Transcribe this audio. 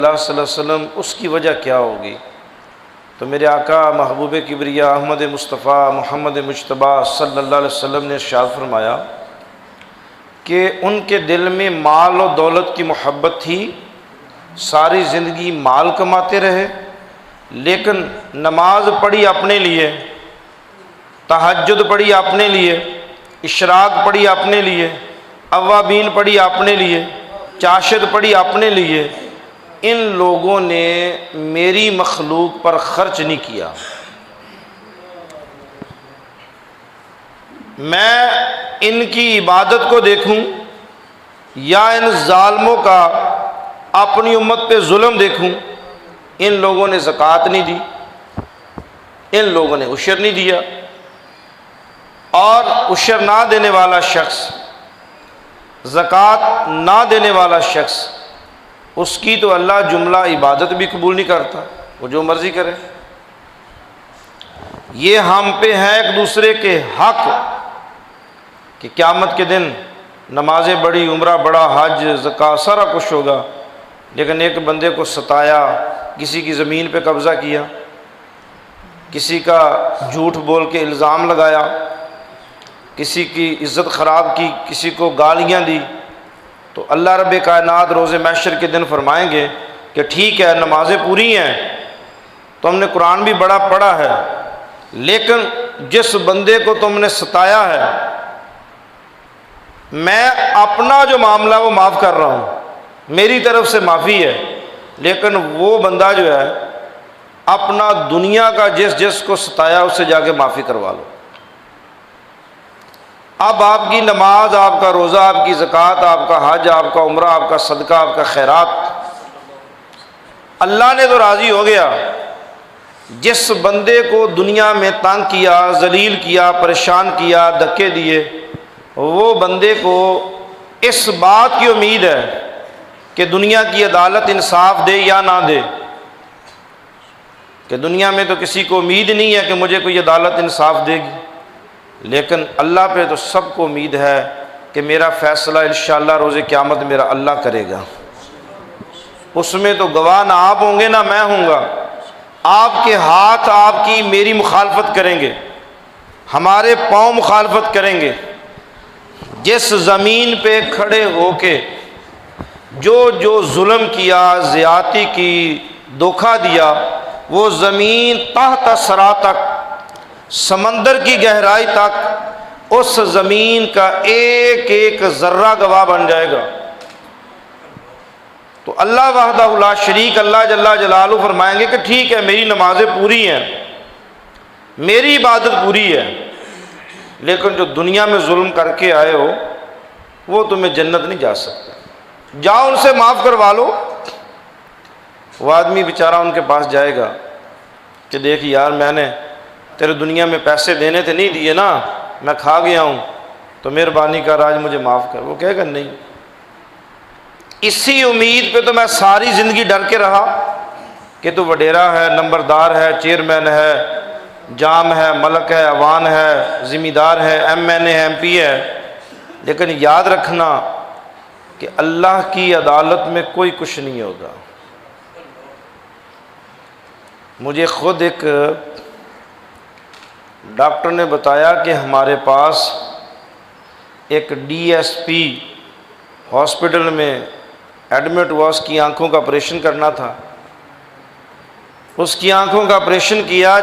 اللہ صلی اللہ علیہ وسلم اس کی وجہ کیا ہوگی؟ تو میرے آقا محبوب کبریا احمد مصطفیٰ محمد مجتبیٰ صلی اللہ علیہ وسلم نے ارشاد فرمایا کہ ان کے دل میں مال و دولت کی محبت تھی، ساری زندگی مال کماتے رہے، لیکن نماز پڑھی اپنے لیے، تہجد پڑھی اپنے لیے، اشراق پڑھی اپنے لیے، اوابین پڑھی اپنے لیے، چاشد پڑھی اپنے لیے، ان لوگوں نے میری مخلوق پر خرچ نہیں کیا۔ میں ان کی عبادت کو دیکھوں یا ان ظالموں کا اپنی امت پہ ظلم دیکھوں، ان لوگوں نے زکوٰۃ نہیں دی، ان لوگوں نے عشر نہیں دیا، اور عشر نہ دینے والا شخص، زکوٰۃ نہ دینے والا شخص، اس کی تو اللہ جملہ عبادت بھی قبول نہیں کرتا، وہ جو مرضی کرے۔ یہ ہم پہ ہے ایک دوسرے کے حق کہ قیامت کے دن نمازیں بڑی، عمرہ بڑا، حج، زکوٰۃ سارا کچھ ہوگا، لیکن ایک بندے کو ستایا، کسی کی زمین پہ قبضہ کیا، کسی کا جھوٹ بول کے الزام لگایا، کسی کی عزت خراب کی، کسی کو گالیاں دی، تو اللہ رب کائنات روز محشر کے دن فرمائیں گے کہ ٹھیک ہے نمازیں پوری ہیں، تو ہم نے قرآن بھی بڑا پڑھا ہے، لیکن جس بندے کو تم نے ستایا ہے، میں اپنا جو معاملہ وہ معاف کر رہا ہوں، میری طرف سے معافی ہے، لیکن وہ بندہ جو ہے اپنا دنیا کا جس کو ستایا اس سے جا کے معافی کروا لو۔ اب آپ کی نماز، آپ کا روزہ، آپ کی زکوٰۃ، آپ کا حج، آپ کا عمرہ، آپ کا صدقہ، آپ کا خیرات، اللہ نے تو راضی ہو گیا۔ جس بندے کو دنیا میں تنگ کیا، ذلیل کیا، پریشان کیا، دھکے دیے، وہ بندے کو اس بات کی امید ہے کہ دنیا کی عدالت انصاف دے یا نہ دے، کہ دنیا میں تو کسی کو امید نہیں ہے کہ مجھے کوئی عدالت انصاف دے گی، لیکن اللہ پہ تو سب کو امید ہے کہ میرا فیصلہ انشاءاللہ روز قیامت میرا اللہ کرے گا۔ اس میں تو گواہ نہ آپ ہوں گے نہ میں ہوں گا، آپ کے ہاتھ آپ کی میری مخالفت کریں گے، ہمارے پاؤں مخالفت کریں گے۔ جس زمین پہ کھڑے ہو کے جو ظلم کیا، زیادتی کی، دھوکہ دیا، وہ زمین تحت ثری تک، سمندر کی گہرائی تک، اس زمین کا ایک ایک ذرہ گواہ بن جائے گا۔ تو اللہ وحدہ لا شریک، اللہ جل جلالہ فرمائیں گے کہ ٹھیک ہے میری نمازیں پوری ہیں، میری عبادت پوری ہے، لیکن جو دنیا میں ظلم کر کے آئے ہو وہ تمہیں جنت نہیں جا سکتا، جاؤ ان سے معاف کروا لو۔ وہ آدمی بیچارہ ان کے پاس جائے گا کہ دیکھ یار میں نے تیرے دنیا میں پیسے دینے تھے، نہیں دیے نا، میں کھا گیا ہوں، تو مہربانی کر آج مجھے معاف کر۔ وہ کہے گا نہیں، اسی امید پہ تو میں ساری زندگی ڈر کے رہا کہ تو وڈیرا ہے، نمبردار ہے، چیئرمین ہے، جام ہے، ملک ہے، عوان ہے، ذمہ دار ہے، ایم این اے ہے، ایم پی ہے، لیکن یاد رکھنا کہ اللہ کی عدالت میں کوئی کچھ نہیں ہوگا۔ مجھے خود ایک ڈاکٹر نے بتایا کہ ہمارے پاس ایک ڈی ایس پی ہاسپٹل میں ایڈمٹ ہوا، اس کی آنکھوں کا آپریشن کرنا تھا، اس کی آنکھوں کا آپریشن کیا۔